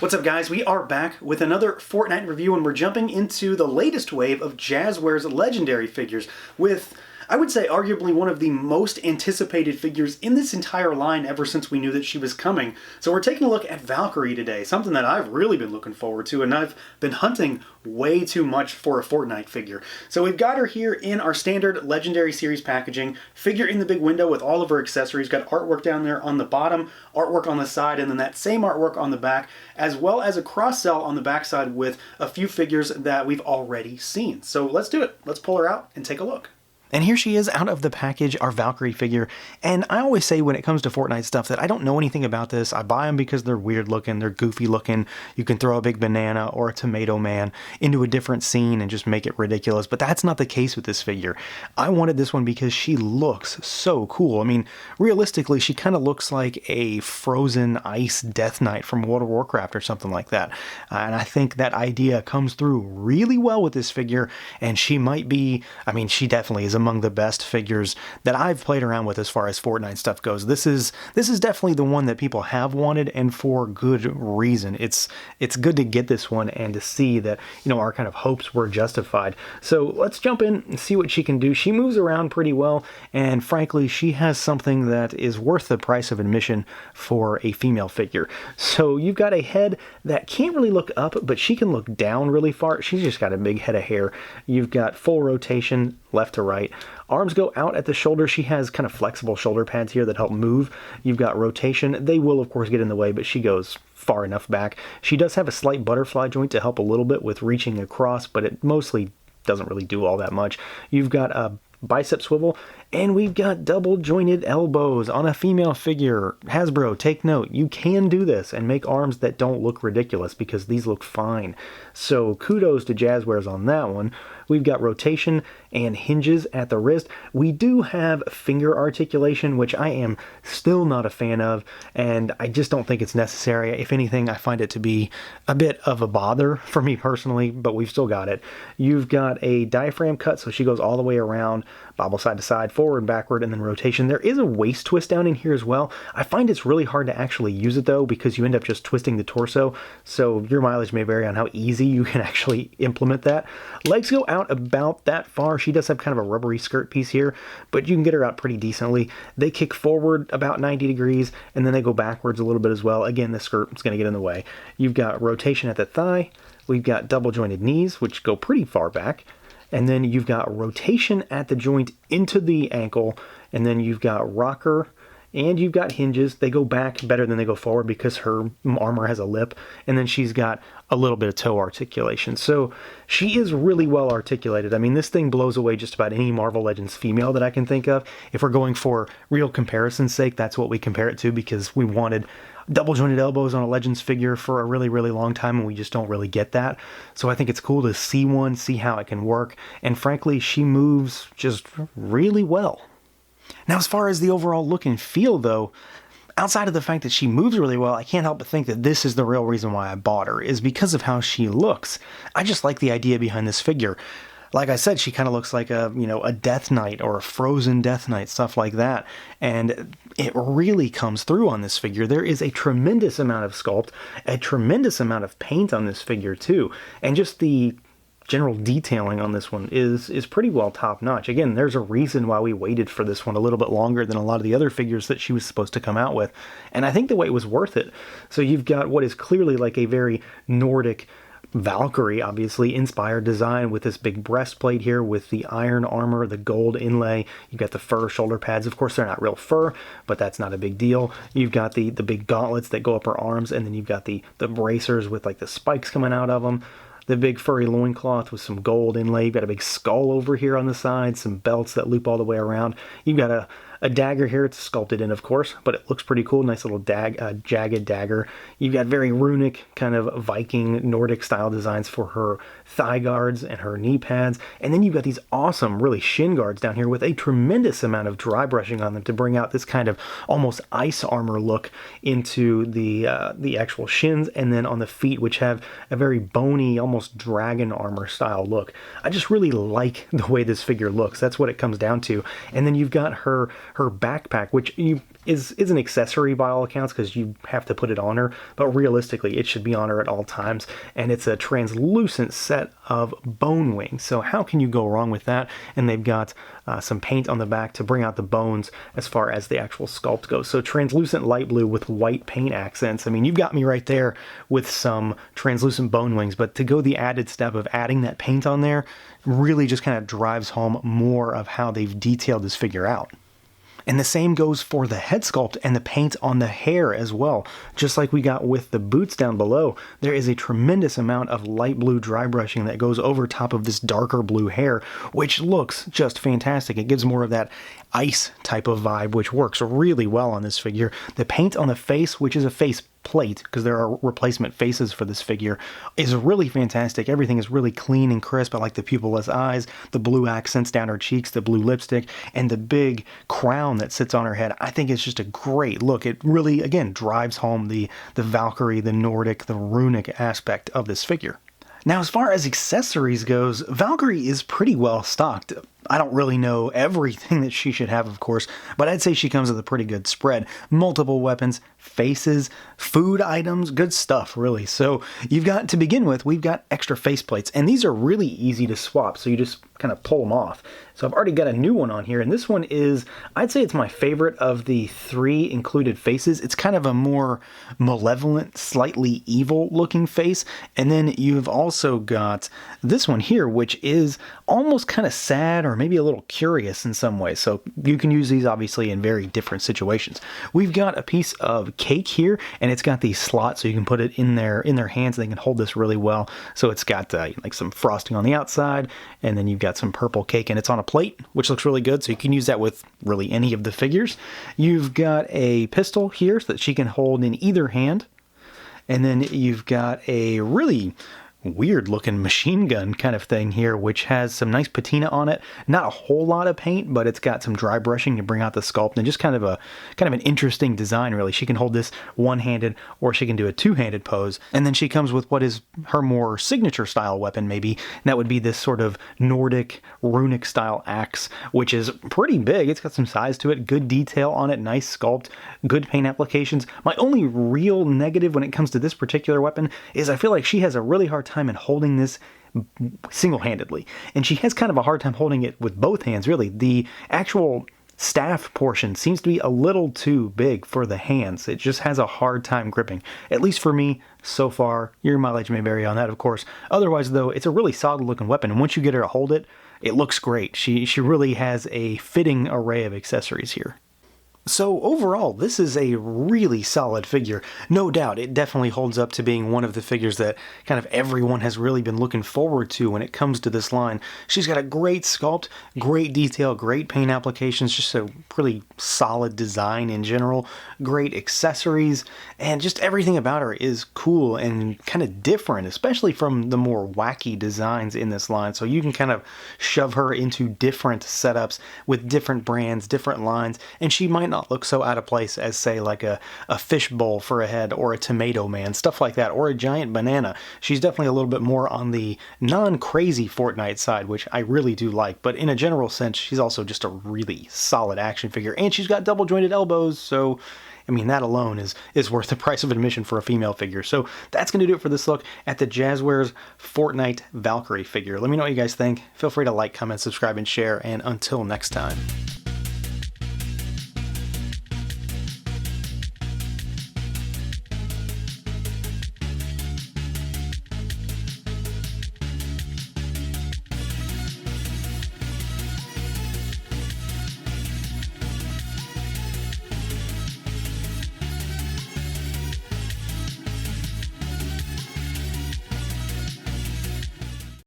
What's up, guys? We are back with another Fortnite review, and we're jumping into the latest wave of Jazwares legendary figures with, I would say, arguably one of the most anticipated figures in this entire line ever since we knew that she was coming. So we're taking a look at Valkyrie today, something that I've really been looking forward to, and I've been hunting way too much for a Fortnite figure. So we've got her here in our standard Legendary Series packaging, figure in the big window with all of her accessories, got artwork down there on the bottom, artwork on the side, and then that same artwork on the back, as well as a cross-sell on the backside with a few figures that we've already seen. So let's do it. Let's pull her out and take a look. And here she is out of the package, our Valkyrie figure. And I always say when it comes to Fortnite stuff that I don't know anything about this. I buy them because they're weird looking, they're goofy looking. You can throw a big banana or a tomato man into a different scene and just make it ridiculous. But that's not the case with this figure. I wanted this one because she looks so cool. I mean, realistically, she kind of looks like a frozen ice Death Knight from World of Warcraft or something like that. And I think that idea comes through really well with this figure. And she might be, I mean, she definitely is among the best figures that I've played around with as far as Fortnite stuff goes. This is definitely the one that people have wanted, and for good reason. It's good to get this one and to see that, you know, our kind of hopes were justified. So let's jump in and see what she can do. She moves around pretty well, and frankly, she has something that is worth the price of admission for a female figure. So you've got a head that can't really look up, but she can look down really far. She's just got a big head of hair. You've got full rotation left to right. Arms go out at the shoulder. She has kind of flexible shoulder pads here that help move. You've got rotation. They will, of course, get in the way, but she goes far enough back. She does have a slight butterfly joint to help a little bit with reaching across, but it mostly doesn't really do all that much. You've got a bicep swivel, and we've got double jointed elbows on a female figure. Hasbro, take note, you can do this and make arms that don't look ridiculous because these look fine. So kudos to Jazwares on that one. We've got rotation and hinges at the wrist. We do have finger articulation, which I am still not a fan of, and I just don't think it's necessary. If anything, I find it to be a bit of a bother for me personally, but we've still got it. You've got a diaphragm cut, so she goes all the way around, bobble side to side, forward, backward, and then rotation. There is a waist twist down in here as well. I find it's really hard to actually use it though, because you end up just twisting the torso, so your mileage may vary on how easy you can actually implement that. Legs go out about that far. She does have kind of a rubbery skirt piece here, but you can get her out pretty decently. They kick forward about 90 degrees, and then they go backwards a little bit as well. Again, the skirt is going to get in the way. You've got rotation at the thigh. We've got double jointed knees, which go pretty far back. And then you've got rotation at the joint into the ankle, and then you've got rocker, and you've got hinges. They go back better than they go forward because her armor has a lip, and then she's got a little bit of toe articulation. So she is really well articulated. I mean, this thing blows away just about any Marvel Legends female that I can think of. If we're going for real comparison's sake, that's what we compare it to, because we wanted double jointed elbows on a Legends figure for a really, really long time, and we just don't really get that. So I think it's cool to see one, see how it can work, and frankly, she moves just really well. Now, as far as the overall look and feel, though, outside of the fact that she moves really well, I can't help but think that this is the real reason why I bought her, is because of how she looks. I just like the idea behind this figure. Like I said, she kind of looks like a, you know, a Death Knight or a frozen Death Knight, stuff like that. And it really comes through on this figure. There is a tremendous amount of sculpt, a tremendous amount of paint on this figure too. And just the general detailing on this one is pretty well top-notch. Again, there's a reason why we waited for this one a little bit longer than a lot of the other figures that she was supposed to come out with, and I think the wait was worth it. So you've got what is clearly like a very Nordic Valkyrie, obviously, inspired design with this big breastplate here with the iron armor, the gold inlay. You've got the fur shoulder pads. Of course, they're not real fur, but that's not a big deal. You've got the big gauntlets that go up her arms, and then you've got the bracers with like the spikes coming out of them. The big furry loincloth with some gold inlay. You've got a big skull over here on the side, some belts that loop all the way around. You've got a dagger here. It's sculpted in, of course, but it looks pretty cool. Nice little jagged dagger. You've got very runic, kind of Viking, Nordic style designs for her thigh guards and her knee pads. And then you've got these awesome, really shin guards down here with a tremendous amount of dry brushing on them to bring out this kind of almost ice armor look into the actual shins, and then on the feet, which have a very bony, almost dragon armor style look. I just really like the way this figure looks. That's what it comes down to. And then you've got her her backpack, which is an accessory by all accounts because you have to put it on her, but realistically it should be on her at all times. And it's a translucent set of bone wings, so how can you go wrong with that? And they've got some paint on the back to bring out the bones as far as the actual sculpt goes. So translucent light blue with white paint accents. I mean, you've got me right there with some translucent bone wings, but to go the added step of adding that paint on there really just kind of drives home more of how they've detailed this figure out. And the same goes for the head sculpt and the paint on the hair as well. Just like we got with the boots down below, there is a tremendous amount of light blue dry brushing that goes over top of this darker blue hair, which looks just fantastic. It gives more of that ice type of vibe, which works really well on this figure. The paint on the face, which is a face plate, because there are replacement faces for this figure, is really fantastic. Everything is really clean and crisp. I like the pupilless eyes, the blue accents down her cheeks, the blue lipstick, and the big crown that sits on her head. I think it's just a great look. It really, again, drives home the Valkyrie, the Nordic, the runic aspect of this figure. Now, as far as accessories goes, Valkyrie is pretty well stocked. I don't really know everything that she should have, of course, but I'd say she comes with a pretty good spread. Multiple weapons, faces, food items, good stuff, really. So you've got, to begin with, we've got extra faceplates, and these are really easy to swap, so you just kind of pull them off. So I've already got a new one on here, and this one is, I'd say it's my favorite of the 3 included faces. It's kind of a more malevolent, slightly evil looking face, and then you've also got this one here, which is almost kind of sad or maybe a little curious in some ways. So you can use these obviously in very different situations. We've got a piece of cake here, and it's got these slots so you can put it in their hands. They can hold this really well. So it's got like some frosting on the outside, and then you've got some purple cake, and it's on a plate, which looks really good. So you can use that with really any of the figures. You've got a pistol here so that she can hold in either hand. And then you've got a really weird looking machine gun kind of thing here, which has some nice patina on it. Not a whole lot of paint, but it's got some dry brushing to bring out the sculpt, and just kind of an interesting design, really. She can hold this one-handed, or she can do a two-handed pose. And then she comes with what is her more signature style weapon, maybe, and that would be this sort of Nordic runic style axe, which is pretty big. It's got some size to it, good detail on it, nice sculpt, good paint applications. My only real negative when it comes to this particular weapon is I feel like she has a really hard time in holding this single-handedly, and she has kind of a hard time holding it with both hands, really. The actual staff portion seems to be a little too big for the hands. It just has a hard time gripping, at least for me so far. Your mileage may vary on that, of course. Otherwise, though, it's a really solid looking weapon, and once you get her to hold it, it looks great. She really has a fitting array of accessories here. So overall, this is a really solid figure. No doubt, it definitely holds up to being one of the figures that kind of everyone has really been looking forward to when it comes to this line. She's got a great sculpt, great detail, great paint applications, just a really solid design in general, great accessories, and just everything about her is cool and kind of different, especially from the more wacky designs in this line. So you can kind of shove her into different setups with different brands, different lines, and she might not look so out of place as, say, like a fish bowl for a head, or a tomato man, stuff like that, or a giant banana. She's definitely a little bit more on the non-crazy Fortnite side, which I really do like, but in a general sense, she's also just a really solid action figure, and she's got double jointed elbows, so I mean, that alone is worth the price of admission for a female figure. So that's going to do it for this look at the Jazwares Fortnite Valkyrie figure. Let me know what you guys think. Feel free to like, comment, subscribe, and share, and until next time.